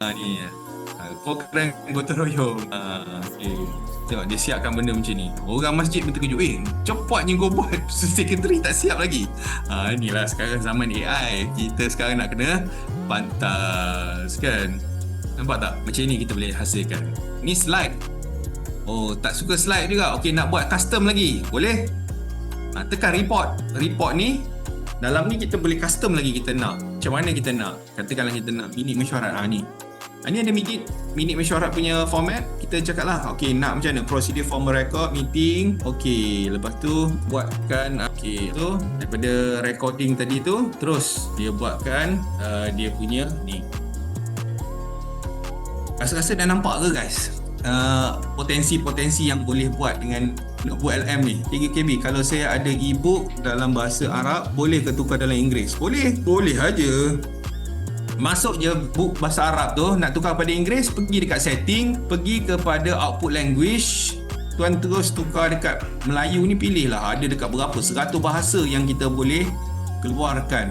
Ni program gotong royong. Okay. Tengok dia siapkan benda macam ni. Orang masjid pun terkejut. Cepatnya kau buat. Secretary tak siap lagi. Inilah sekarang zaman AI. Kita sekarang nak kena pantas kan. Nampak tak? Macam ni kita boleh hasilkan. Ni slide. Oh, tak suka slide juga. Okey, nak buat custom lagi. Boleh? Tekan report. Report ni, dalam ni kita boleh custom lagi kita nak. Macam mana kita nak? Katakanlah kita nak minit mesyuarat. Ni. Ni ada minit mesyuarat punya format. Kita cakap lah, okey, nak macam mana? Procedure formal record, meeting. Okey, lepas tu buatkan, okey, tu daripada recording tadi tu, terus dia buatkan dia punya ni. Rasa-rasa dah nampak ke guys? Potensi-potensi yang boleh buat dengan notebook LM ni. 3KB. Kalau saya ada ebook dalam bahasa Arab, boleh ke tukar dalam Inggeris? Boleh aja. Masuk je book bahasa Arab tu, nak tukar pada Inggeris, pergi dekat setting, pergi kepada output language, tuan terus tukar dekat Melayu ni, pilih lah ada dekat berapa 100 bahasa yang kita boleh keluarkan.